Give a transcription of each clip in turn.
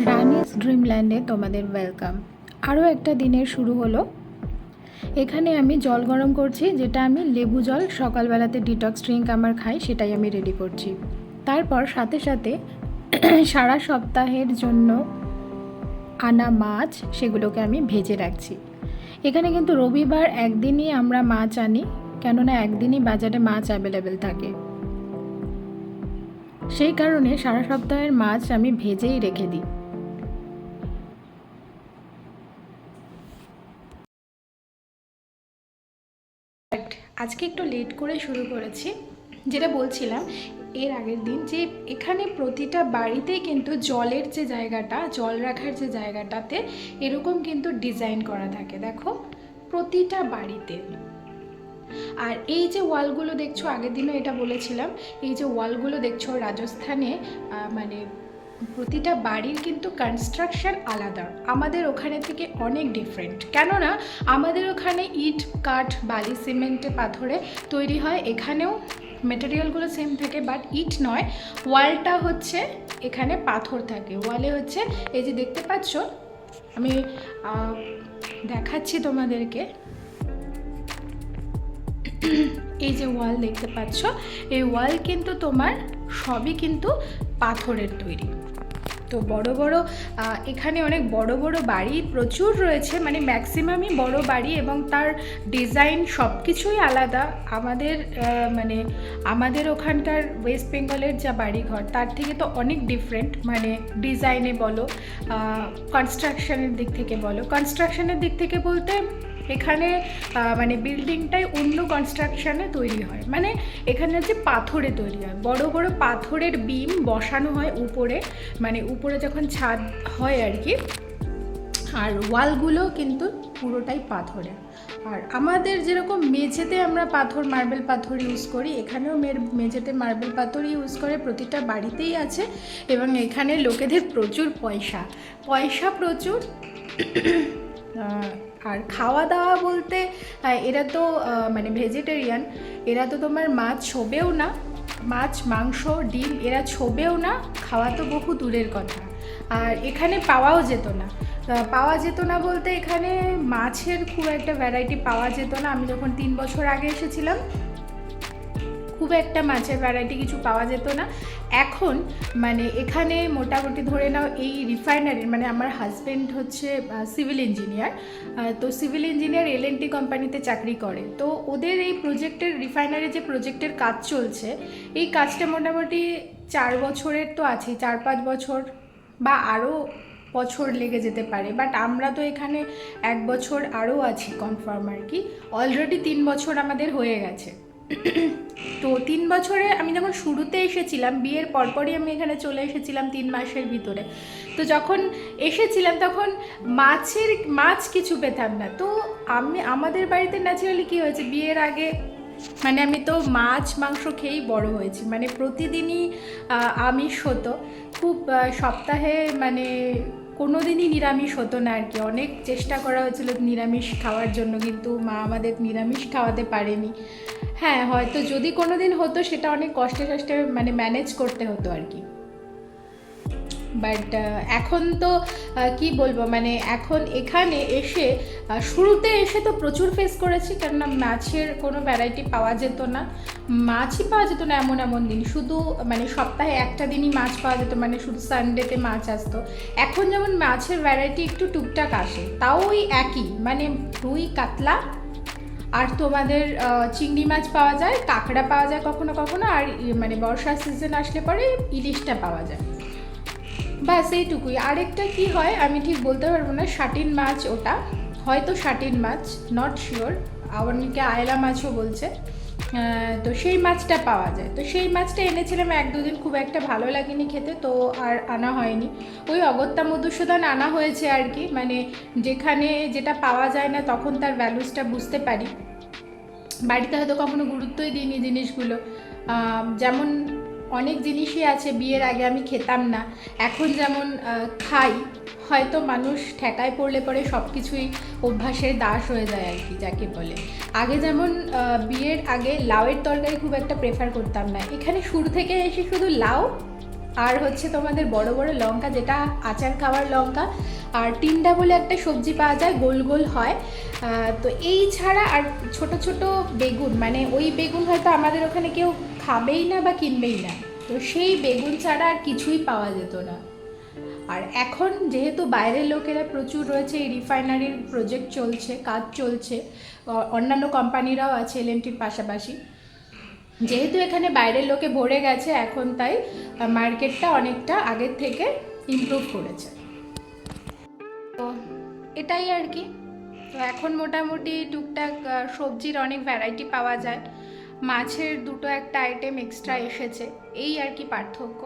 রানিস ড্রিমল্যান্ডে তোমাদের ওয়েলকাম। আরও একটা দিনের শুরু হলো। এখানে আমি জল গরম করছি, যেটা আমি লেবু জল সকালবেলাতে ডিটক্স ড্রিঙ্ক আমার খাই, সেটাই আমি রেডি করছি। তারপর সাথে সাথে সারা সপ্তাহের জন্য আনা মাছ, সেগুলোকে আমি ভেজে রাখছি। এখানে কিন্তু রবিবার একদিনই আমরা মাছ আনি, কেননা একদিনই বাজারে মাছ অ্যাভেলেবেল থাকে। সেই কারণে সারা সপ্তাহের মাছ আমি ভেজেই রেখে দিই। আজকে একটু লেট করে শুরু করেছি, যেটা বলছিলাম এর আগের দিন, যে এখানে প্রতিটা বাড়িতেই কিন্তু জলের যে জায়গাটা, জল রাখার যে জায়গাটাতে এরকম কিন্তু ডিজাইন করা থাকে, দেখো প্রতিটা বাড়িতে। আর এই যে ওয়ালগুলো দেখছো, আগের দিনও এটা বলেছিলাম, এই যে ওয়ালগুলো দেখছো রাজস্থানে মানে প্রতিটা বাড়ির কিন্তু কনস্ট্রাকশন আলাদা, আমাদের ওখানে থেকে অনেক ডিফারেন্ট। কেননা আমাদের ওখানে ইট, কাঠ, বালি, সিমেন্টে, পাথরে তৈরি হয়, এখানেও মেটেরিয়ালগুলো সেম থাকে, বাট ইট নয়, ওয়ালটা হচ্ছে এখানে পাথর থাকে। ওয়ালে হচ্ছে এই যে দেখতে পাচ্ছ, আমি দেখাচ্ছি তোমাদেরকে, এই যে ওয়াল দেখতে পাচ্ছ, এই ওয়াল কিন্তু তোমার সবই কিন্তু পাথরের তৈরি। তো বড় বড় এখানে অনেক বড় বড় বাড়ি প্রচুর রয়েছে, মানে ম্যাক্সিমামই বড় বাড়ি, এবং তার ডিজাইন সব কিছুই আলাদা। আমাদের মানে আমাদের ওখানকার ওয়েস্ট বেঙ্গলের যা বাড়িঘর, তার থেকে তো অনেক ডিফারেন্ট, মানে ডিজাইনে বলো, কনস্ট্রাকশনের দিক থেকে বলো। কনস্ট্রাকশনের দিক থেকে বলতে এখানে মানে বিল্ডিংটাই অন্য কনস্ট্রাকশানে তৈরি হয়, মানে এখানে হচ্ছে পাথরে তৈরি হয়, বড় বড় পাথরের বিম বসানো হয় উপরে, মানে উপরে যখন ছাদ হয় আর কি। আর ওয়ালগুলো কিন্তু পুরোটাই পাথরের। আর আমাদের যেরকম মেঝেতে আমরা পাথর, মার্বেল পাথর ইউজ করি, এখানেও মেঝেতে মার্বেল পাথর ইউজ করে, প্রতিটা বাড়িতেই আছে। এবং এখানে লোকেদের প্রচুর পয়সা প্রচুর। আর খাওয়া দাওয়া বলতে এরা তো মানে ভেজিটেরিয়ান, এরা তো তোমার মাছ ছোবেও না, মাছ, মাংস, ডিম এরা ছোবেও না, খাওয়া তো বহু দূরের কথা। আর এখানে পাওয়াও যেত না বলতে এখানে মাছের খুব একটা ভ্যারাইটি পাওয়া যেত না। আমি যখন 3 বছর আগে এসেছিলাম, খুব একটা মাছের ভ্যারাইটি কিছু পাওয়া যেত না। এখন মানে এখানে মোটামুটি ধরে নাও, এই রিফাইনারির, মানে আমার হাজব্যান্ড হচ্ছে সিভিল ইঞ্জিনিয়ার, তো সিভিল ইঞ্জিনিয়ার L&T কোম্পানিতে চাকরি করে। তো ওদের এই প্রজেক্টের, রিফাইনারির যে প্রজেক্টের কাজ চলছে, এই কাজটা মোটামুটি 4 বছরের তো আছে, 4-5 বছর বা আরও বছর লেগে যেতে পারে, বাট আমরা তো এখানে 1 বছর আরও আছি কনফার্ম আর কি। অলরেডি 3 বছর আমাদের হয়ে গেছে। তো 3 বছরে আমি যখন শুরুতে এসেছিলাম, বিয়ের পরপরই আমি এখানে চলে এসেছিলাম 3 মাসের ভিতরে। তো যখন এসেছিলাম তখন মাছ কিছু পেতাম না। তো আমাদের বাড়িতে ন্যাচারালি কী হয়েছে, বিয়ের আগে মানে আমি তো মাছ মাংস খেয়েই বড় হয়েছি, মানে প্রতিদিনই আমিষ হতো, খুব সপ্তাহে মানে কোনো দিনই নিরামিষ হতো না আর কি। অনেক চেষ্টা করা হয়েছিল নিরামিষ খাওয়ার জন্য, কিন্তু মা আমাদের নিরামিষ খাওয়াতে পারেনি। হ্যাঁ, হয়তো যদি কোনো দিন হতো, সেটা অনেক কষ্টে মানে ম্যানেজ করতে হতো আর কি। বাট এখন তো কি বলবো, মানে এখন এখানে এসে শুরুতে এসে তো প্রচুর ফেস করেছি, কেননা মাছের কোনো ভ্যারাইটি পাওয়া যেত না, মাছই পাওয়া যেত না এমন দিন, শুধু মানে সপ্তাহে একটা দিনই মাছ পাওয়া যেত, মানে শুধু সানডেতে মাছ আসতো। এখন যেমন মাছের ভ্যারাইটি একটু টুকটাক আসে, তাও ওই একই, মানে রুই, কাতলা, আর তোমাদের চিংড়ি মাছ পাওয়া যায়, কাঁকড়া পাওয়া যায় কখনো কখনো, আর মানে বর্ষার সিজন আসলে পরে ইলিশটা পাওয়া যায়, ব্যাস এইটুকুই। আরেকটা কি হয় আমি ঠিক বলতে পারবো না, শাটিন মাছ, ওটা হয়তো শাটিন মাছ, নট শিওর, অনেকে আয়লা মাছও বলছে। তো সেই মাছটা পাওয়া যায়, তো সেই মাছটা এনেছিলাম 1-2 দিন, খুব একটা ভালো লাগেনি খেতে, তো আর আনা হয়নি। ওই অগত্যা মধুসূদন আনা হয়েছে আর কি, মানে যেখানে যেটা পাওয়া যায় না তখন তার ভ্যালুসটা বুঝতে পারি। বাড়িতে হয়তো কখনো গুরুত্বই দিইনি জিনিসগুলো, যেমন অনেক জিনিসই আছে বিয়ের আগে আমি খেতাম না, এখন যেমন খাই। হয়তো মানুষ ঠেকায় পড়লে পরে সব কিছুই অভ্যাসের দাস হয়ে যায় আর কি, যাকে বলে। আগে যেমন বিয়ের আগে লাউয়ের তরকারি খুব একটা প্রেফার করতাম না, এখানে শুরু থেকে এসে শুধু লাউ আর হচ্ছে তোমাদের বড় বড় লঙ্কা, যেটা আচার খাওয়ার লঙ্কা, আর টিন্ডা বলে একটা সবজি পাওয়া যায়, গোল গোল হয়। তো এই ছাড়া আর ছোট ছোট বেগুন, মানে ওই বেগুন হয়তো আমাদের ওখানে কেউ খাবেই না বা কিনবেই না, তো সেই বেগুন ছাড়া আর কিছুই পাওয়া যেত না। আর এখন যেহেতু বাইরের লোকেরা প্রচুর রয়েছে, এই রিফাইনারির প্রজেক্ট চলছে, কাজ চলছে, অন্যান্য কোম্পানিরাও আছে এলএনটির পাশাপাশি, যেহেতু এখানে বাইরের লোকে ভরে গেছে, এখন তাই মার্কেটটা অনেকটা আগের থেকে ইমপ্রুভ করেছে। তো এটাই আর কি। তো এখন মোটামুটি টুকটাক সবজির অনেক ভ্যারাইটি পাওয়া যায়, মাছের দুটো একটা আইটেম এক্সট্রা এসেছে, এই আর কি পার্থক্য।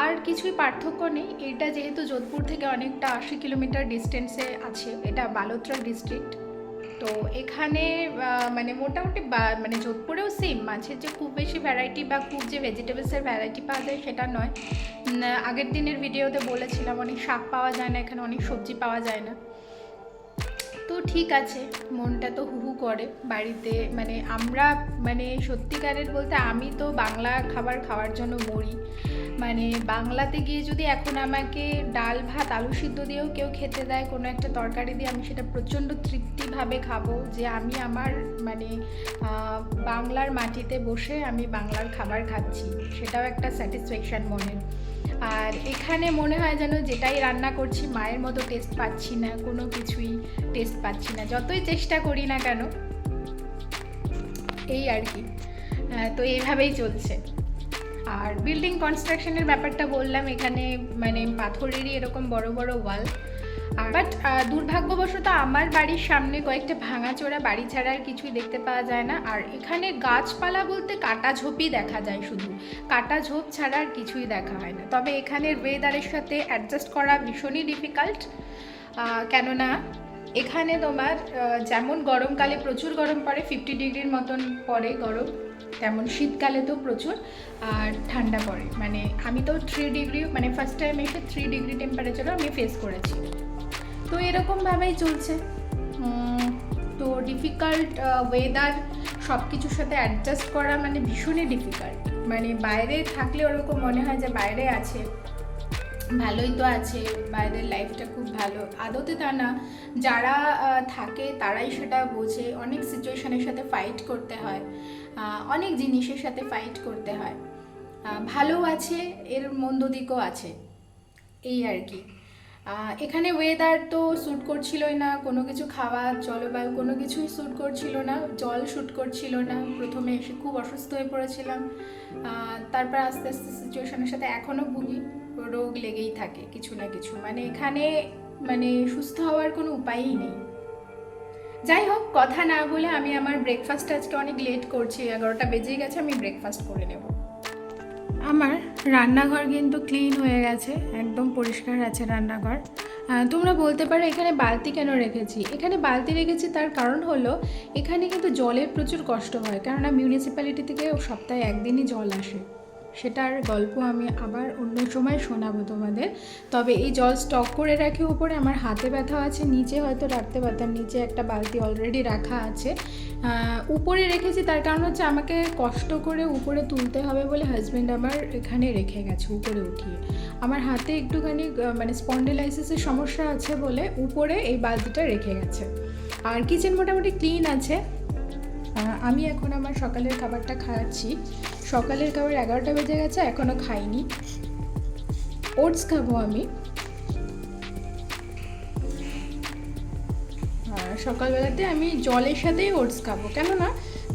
আর কিছুই পার্থক্য নেই। এটা যেহেতু যোধপুর থেকে অনেকটা 80 কিলোমিটার ডিস্টেন্সে আছে, এটা বালোত্রা ডিস্ট্রিক্ট, তো এখানে মানে মোটামুটি মানে যোধপুরেও সেম, মাছের যে খুব বেশি ভ্যারাইটি বা খুব যে ভেজিটেবলসের ভ্যারাইটি পাওয়া যায় সেটা নয়। আগের দিনের ভিডিওতে বলেছিলাম অনেক শাক পাওয়া যায় না এখানে, অনেক সবজি পাওয়া যায় না। তো ঠিক আছে, মনটা তো হুহু করে বাড়িতে, মানে আমরা মানে সত্যিকারের বলতে আমি তো বাংলা খাবার খাওয়ার জন্য মরি। মানে বাংলাতে গিয়ে যদি এখন আমাকে ডাল ভাত আলু সিদ্ধ দিয়েও কেউ খেতে দেয়, কোনো একটা তরকারি দিয়ে, আমি সেটা প্রচণ্ড তৃপ্তিভাবে খাবো, যে আমি আমার মানে বাংলার মাটিতে বসে আমি বাংলার খাবার খাচ্ছি, সেটাও একটা স্যাটিসফ্যাকশান মনের। আর এখানে মনে হয় যেন যেটাই রান্না করছি মায়ের মতো টেস্ট পাচ্ছি না, কোনো কিছুই টেস্ট পাচ্ছি না, যতই চেষ্টা করি না কেন। এই আর কি। তো এইভাবেই চলছে। আর বিল্ডিং কনস্ট্রাকশনের ব্যাপারটা বললাম, এখানে মানে পাথরেরই এরকম বড় বড় ওয়াল। বাট দুর্ভাগ্যবশত আমার বাড়ির সামনে কয়েকটা ভাঙাচোরা বাড়ি ছাড়া আর কিছুই দেখতে পাওয়া যায় না। আর এখানে গাছপালা বলতে কাটা ঝোপই দেখা যায়, শুধু কাটা ঝোপ ছাড়া আর কিছুই দেখা হয় না। তবে এখানের ওয়েদারের সাথে অ্যাডজাস্ট করা ভীষণই ডিফিকাল্ট, কেননা এখানে তোমার যেমন গরমকালে প্রচুর গরম পড়ে, 50 ডিগ্রির মতন পড়ে গরম, তেমন শীতকালে তো প্রচুর আর ঠান্ডা পড়ে। মানে আমি তো 3 ডিগ্রি, মানে ফার্স্ট টাইম এসে 3 ডিগ্রি টেম্পারেচারও আমি ফেস করেছি। তো এরকমভাবেই চলছে। তো ডিফিকাল্ট ওয়েদার, সব কিছুর সাথে অ্যাডজাস্ট করা মানে ভীষণই ডিফিকাল্ট। মানে বাইরে থাকলে ওরকম মনে হয় যে বাইরে আছে, ভালোই তো আছে, বাইরের লাইফটা খুব ভালো, আদতে তা না। যারা থাকে তারাই সেটা বোঝে। অনেক সিচুয়েশনের সাথে ফাইট করতে হয়, অনেক জিনিসের সাথে ফাইট করতে হয়। ভালো আছে, এর মন্দ দিকও আছে, এই আর কি। এখানে ওয়েদার তো শ্যুট করছিলই না, কোনো কিছু খাওয়া জলবায়ু কোনো কিছুই শ্যুট করছিল না, জল শ্যুট করছিল না। প্রথমে এসে খুব অসুস্থ হয়ে পড়েছিলাম, তারপর আস্তে আস্তে সিচুয়েশনের সাথে এখনও ভুগি, রোগ লেগেই থাকে কিছু না কিছু। মানে এখানে মানে সুস্থ হওয়ার কোনো উপায়ই নেই। যাই হোক, কথা না বলে আমি আমার ব্রেকফাস্ট আজকে অনেক লেট করছি, 11টা বেজেই গেছে, আমি ব্রেকফাস্ট করে নেব। আমার রান্নাঘর কিন্তু ক্লিন হয়ে গেছে, একদম পরিষ্কার আছে রান্নাঘর। তোমরা বলতে পারো এখানে বালতি কেন রেখেছি। এখানে বালতি রেখেছি তার কারণ হলো এখানে কিন্তু জলের প্রচুর কষ্ট হয়, কেননা মিউনিসিপ্যালিটি থেকে সপ্তাহে একদিনই জল আসে। সেটার গল্প আমি আবার অন্য সময় শোনাবো তোমাদের। তবে এই জল স্টক করে রাখি উপরে, আমার হাতে ব্যথা আছে, নিচে হয়তো রাখতে পারতাম, নিচে একটা বালতি অলরেডি রাখা আছে। উপরে রেখেছি তার কারণ হচ্ছে আমাকে কষ্ট করে উপরে তুলতে হবে বলে হাজব্যান্ড আমার এখানে রেখে গেছে উপরে উঠিয়ে। আমার হাতে একটুখানি মানে স্পন্ডিলাইসিসের সমস্যা আছে বলে উপরে এই বালতিটা রেখে গেছে। আর কিচেন মোটামুটি ক্লিন আছে। আমি এখন আমার সকালের খাবারটা খাচ্ছি। সকালের খাবার 11টা বেজে গেছে, এখনও খাইনি। ওটস খাবো আমি। সকালবেলাতে আমি জলের সাথেই ওটস খাবো, কেননা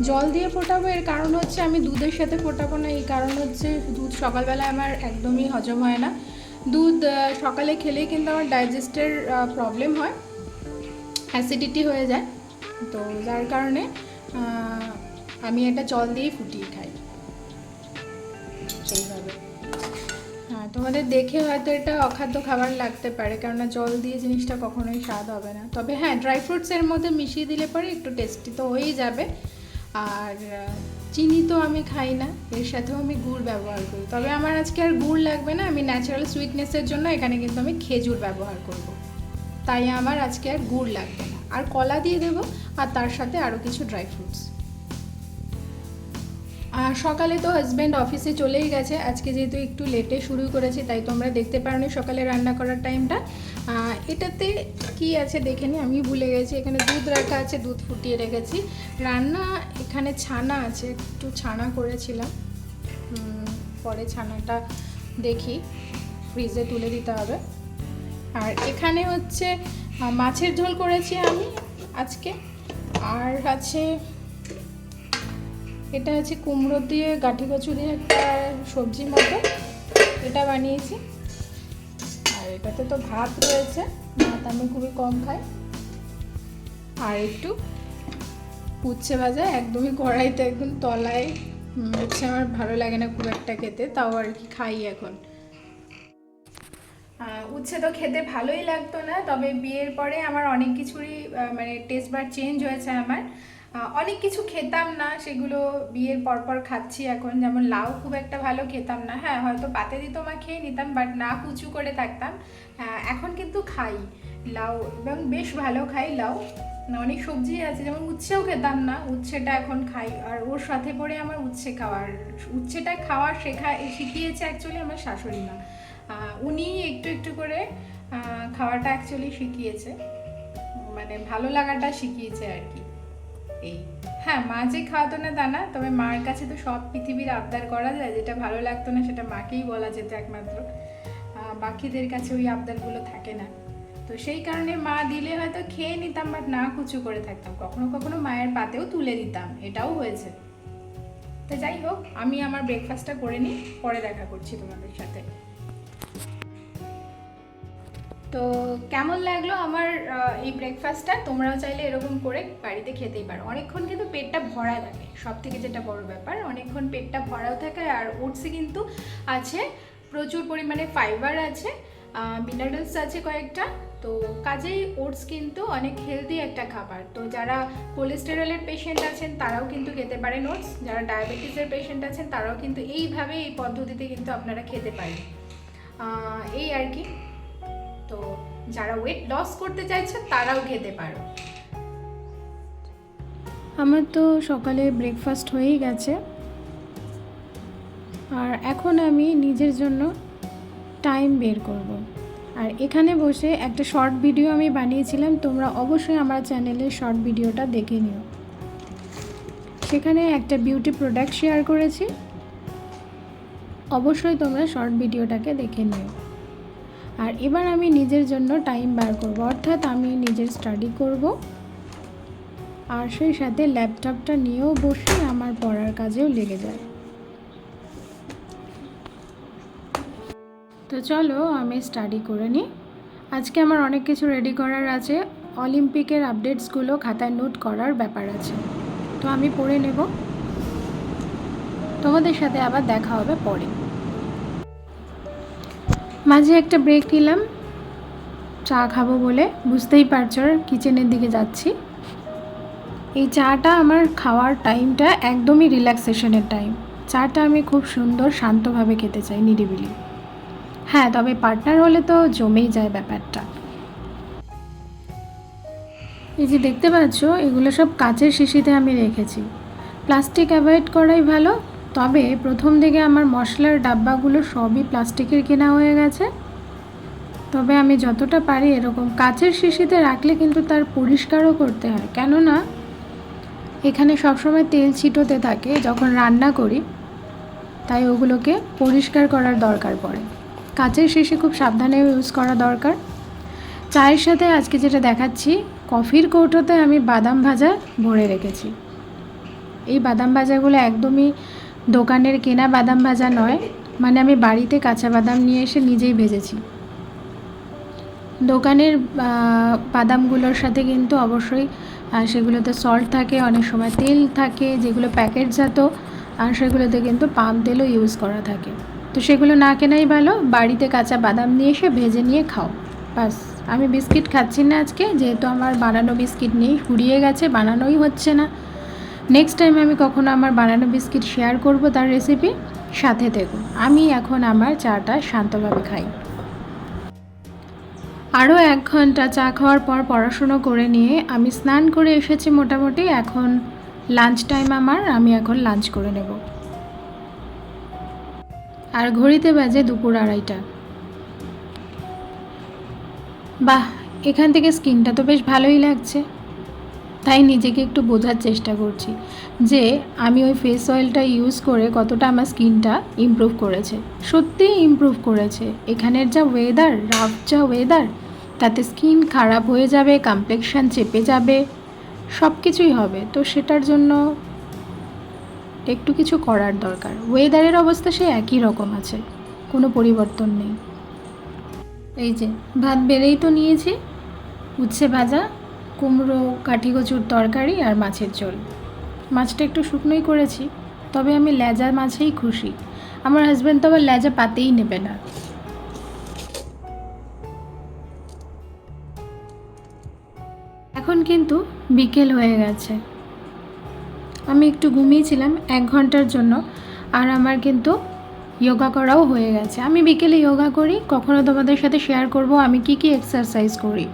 জল দিয়ে ফোটাবো এর কারণ হচ্ছে আমি দুধের সাথে ফোটাবো না, এই কারণ হচ্ছে দুধ সকালবেলা আমার একদমই হজম হয় না। দুধ সকালে খেলেই কিন্তু আমার ডাইজেস্টের প্রবলেম হয়, অ্যাসিডিটি হয়ে যায়। তো যার কারণে আমি এটা জল দিয়েই ফুটিয়ে খাই এইভাবে। হ্যাঁ, তোমাদের দেখে হয়তো এটা অখাদ্য খাবার লাগতে পারে, কেননা জল দিয়ে জিনিসটা কখনোই স্বাদ হবে না। তবে হ্যাঁ, ড্রাই ফ্রুটসের মধ্যে মিশিয়ে দিলে পরে একটু টেস্টি তো হয়েই যাবে। আর চিনি তো আমি খাই না, এর সাথেও আমি গুড় ব্যবহার করি। তবে আমার আজকে আর গুড় লাগবে না, আমি ন্যাচারাল সুইটনেসের জন্য এখানে কিন্তু আমি খেজুর ব্যবহার করব, তাই আমার আজকে আর গুড় লাগবে না। আর কলা দিয়ে দেবো, আর তার সাথে আরও কিছু ড্রাই ফ্রুটস। সকালে তো হাজব্যান্ড অফিসে চলেই গেছে, আজকে যেহেতু একটু লেটে শুরু করেছি তাই তোমরা দেখতে পারোনি সকালে রান্না করার টাইমটা। এটাতে কি আছে দেখে নি, আমি ভুলে গেছি। এখানে দুধ রাখা আছে, দুধ ফুটিয়ে রেখেছি। রান্না এখানে ছানা আছে, একটু ছানা করেছিলাম, পরে ছানাটা দেখি ফ্রিজে তুলে দিতে হবে। আর এখানে হচ্ছে মাছের ঝোল করেছি আমি আজকে। আর আছে এটা আছে কুমড়ো দিয়ে গাঠি কচু দিয়ে একটা সবজি মতো, এটা বানিয়েছি। আর এটাতে তো ভাত রয়েছে, ভাত আমি খুবই কম খাই। আর একটু উচ্ছে ভাজা, একদমই কড়াইতে একদম তলায়। উচ্ছে আমার ভালো লাগে না খুব একটা খেতে, তাও আর কি খাই এখন। উচ্ছে তো খেতে ভালোই লাগতো না, তবে বিয়ের পরে আমার অনেক কিছুরই মানে টেস্ট বার চেঞ্জ হয়েছে আমার। অনেক কিছু খেতাম না, সেগুলো বিয়ের পরপর খাচ্ছি এখন। যেমন লাউ খুব একটা ভালো খেতাম না, হ্যাঁ হয়তো পাতে দিত মা খেয়ে নিতাম, বাট না কুচু করে থাকতাম। এখন কিন্তু খাই লাউ, এবং বেশ ভালো খাই লাউ। অনেক সবজি আছে, যেমন উচ্ছেও খেতাম না, উচ্ছেটা এখন খাই। আর ওর সাথে পড়ে আমার উচ্ছেটা খাওয়ার শিখিয়েছে অ্যাকচুয়ালি আমার শাশুড়ি মা। উনি একটু একটু করে খাওয়াটা অ্যাকচুয়ালি শিখিয়েছে, মানে ভালো লাগাটা শিখিয়েছে আর কি। এই হ্যাঁ, মা যে খাওয়াতো না তা না, তবে মার কাছে তো সব পৃথিবীর আবদার করা যায়, যেটা ভালো লাগতো না সেটা মাকেই বলা যেত একমাত্র, বাকিদের কাছে ওই আবদারগুলো থাকে না। তো সেই কারণে মা দিলে হয়তো খেয়ে নিতাম, বাট না কুচু করে থাকতাম। কখনো কখনো মায়ের পাতেও তুলে দিতাম, এটাও হয়েছে। তো যাই হোক, আমি আমার ব্রেকফাস্টটা করে নিই, পরে দেখা করছি তোমাদের সাথে। তো কেমন লাগলো আমার এই ব্রেকফাস্টটা? তোমরাও চাইলে এরকম করে বাড়িতে খেতেই পারো। অনেকক্ষণ কিন্তু পেটটা ভরা থাকে, সব থেকে যেটা বড় ব্যাপার, অনেকক্ষণ পেটটা ভরাও থাকে। আর ওটসে কিন্তু আছে প্রচুর পরিমাণে ফাইবার আছে, মিনারেলস আছে কয়েকটা। তো কাজেই ওটস কিন্তু অনেক হেলদি একটা খাবার। তো যারা কোলেস্টেরলের পেশেন্ট আছেন তারাও কিন্তু খেতে পারেন ওটস, যারা ডায়াবেটিসের পেশেন্ট আছেন তারাও কিন্তু এইভাবে, এই পদ্ধতিতে কিন্তু আপনারা খেতে পারেন। এই আর কি। তো যারা ওয়েট লস করতে চাইছে তারাও খেতে পারো। আমার তো সকালে ব্রেকফাস্ট হয়েই গেছে, আর এখন আমি নিজের জন্য টাইম বের করব। আর এখানে বসে একটা শর্ট ভিডিও আমি বানিয়েছিলাম, তোমরা অবশ্যই আমার চ্যানেলের শর্ট ভিডিওটা দেখে নিও। সেখানে একটা বিউটি প্রোডাক্ট শেয়ার করেছি, অবশ্যই তোমরা শর্ট ভিডিওটাকে দেখে নিও। আর এবার আমি নিজের জন্য টাইম বার করব, অর্থাৎ আমি নিজের স্টাডি করব, আর সেই সাথে ল্যাপটপটা নিয়েও বসে আমার পড়ার কাজেও লেগে যায়। তো চলো আমি স্টাডি করে নিই। আজকে আমার অনেক কিছু রেডি করার আছে, অলিম্পিকের আপডেটসগুলো খাতায় নোট করার ব্যাপার আছে, তো আমি পড়ে নেব। তোমাদের সাথে আবার দেখা হবে পরে। মাঝে একটা ব্রেক নিলাম চা খাবো বলে, বুঝতেই পারছো কিচেনের দিকে যাচ্ছি। এই চাটা আমার খাওয়ার টাইমটা একদমই রিল্যাক্সেশনের টাইম। চাটা আমি খুব সুন্দর শান্তভাবে খেতে চাই, নিরিবিলি। হ্যাঁ, তবে পার্টনার হলে তো জমেই যায় ব্যাপারটা। এই যে দেখতে পাচ্ছ, এগুলো সব কাচের শিশিতে আমি রেখেছি। প্লাস্টিক অ্যাভয়েড করাই ভালো, তবে প্রথম দিকে আমার মশলার ডাব্বাগুলো সবই প্লাস্টিকের কেনা হয়ে গেছে। তবে আমি যতটা পারি এরকম কাচের শিশিতে রাখলে কিন্তু তার পরিষ্কারও করতে হয়, কেননা এখানে সবসময় তেল ছিটোতে থাকে যখন রান্না করি, তাই ওগুলোকে পরিষ্কার করার দরকার পড়ে। কাচের শিশি খুব সাবধানে ইউজ করা দরকার। চায়ের সাথে আজকে যেটা দেখাচ্ছি, কফির কৌটোতে আমি বাদাম ভাজা ভরে রেখেছি। এই বাদাম ভাজাগুলো একদমই দোকানের কেনা বাদাম ভাজা নয়, মানে আমি বাড়িতে কাঁচা বাদাম নিয়ে এসে নিজেই ভেজেছি। দোকানের বাদামগুলোর সাথে কিন্তু অবশ্যই সেগুলোতে সল্ট থাকে, অনেক সময় তেল থাকে যেগুলো প্যাকেটজাত, আর সেগুলোতে কিন্তু পাম তেলও ইউজ করা থাকে। তো সেগুলো না কেনাই ভালো, বাড়িতে কাঁচা বাদাম নিয়ে এসে ভেজে নিয়ে খাও। বাস, আমি বিস্কিট খাচ্ছি না আজকে, যেহেতু আমার বানানো বিস্কিট নেই, ফুরিয়ে গেছে, বানানোই হচ্ছে না। নেক্সট টাইম আমি কখনো আমার বানানো বিস্কিট শেয়ার করব, তার রেসিপি সাথে থেকো। আমি এখন আমার চাটা শান্তভাবে খাই। আরও 1 ঘন্টা চা খাওয়ার পর পড়াশুনো করে নিয়ে আমি স্নান করে এসেছি মোটামুটি। এখন লাঞ্চ টাইম আমার, আমি এখন লাঞ্চ করে নেব। আর ঘড়িতে বাজে দুপুর 2:30। বাহ, এখান থেকে স্কিনটা তো বেশ ভালোই লাগছে। তাই নিজেকে একটু বোঝার চেষ্টা করছি যে আমি ওই ফেস অয়েলটা ইউজ করে কতটা আমার স্কিনটা ইমপ্রুভ করেছে। সত্যিই ইমপ্রুভ করেছে। এখানের যা ওয়েদার, রাফ যা ওয়েদার, তাতে স্কিন খারাপ হয়ে যাবে, কমপ্লেক্সান চেপে যাবে, সব কিছুই হবে। তো সেটার জন্য একটু কিছু করার দরকার। ওয়েদারের অবস্থা সে একই রকম আছে, কোনো পরিবর্তন নেই। এই যে ভাত বেড়েই তো নিয়েছি, উচ্ছে ভাজা, কুমড়ো কাঠি কচুর তরকারি আর মাছের ঝোল। মাছটা একটু শুকনোই করেছি, তবে আমি লেজা মাছেই খুশি। আমার হাজব্যান্ড তো আবার লেজা পাতেই নেবে না। এখন কিন্তু বিকেল হয়ে গেছে। আমি একটু ঘুমিয়েছিলাম 1 ঘন্টার জন্য, আর আমার কিন্তু যোগা করাও হয়ে গেছে। আমি বিকেলে যোগা করি, কখনো তোমাদের সাথে শেয়ার করব আমি কি কি এক্সারসাইজ করি।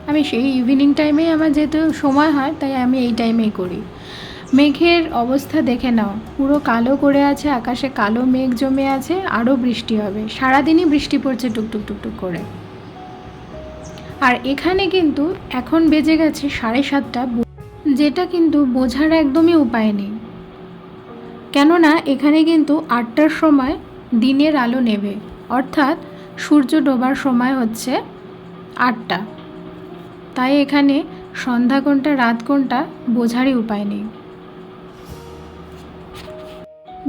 আমি সেই ইভিনিং টাইমেই আমার যেহেতু সময় হয়, তাই আমি এই টাইমেই করি। মেঘের অবস্থা দেখে নাও, পুরো কালো করে আছে, আকাশে কালো মেঘ জমে আছে, আরও বৃষ্টি হবে। সারাদিনই বৃষ্টি পড়ছে টুকটুক টুকটুক করে। আর এখানে কিন্তু এখন বেজে গেছে 7:30, যেটা কিন্তু বোঝার একদমই উপায় নেই। কেননা এখানে কিন্তু 8টার সময় দিনের আলো নেবে, অর্থাৎ সূর্য ডোবার সময় হচ্ছে 8টা। তাই এখানে সন্ধ্যা কোনটা রাত কোনটা বোঝারই উপায় নেই।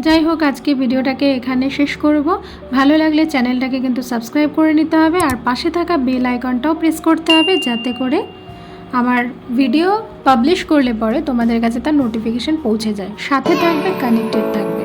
যাই হোক, আজকে ভিডিওটাকে এখানে শেষ করব। ভালো লাগলে চ্যানেলটাকে কিন্তু সাবস্ক্রাইব করে নিতে হবে, আর পাশে থাকা বেল আইকনটাও প্রেস করতে হবে, যাতে করে আমার ভিডিও পাবলিশ করলে পরে তোমাদের কাছে তার নোটিফিকেশান পৌঁছে যায়। সাথে থাকবে, কানেক্টেড থাকবে।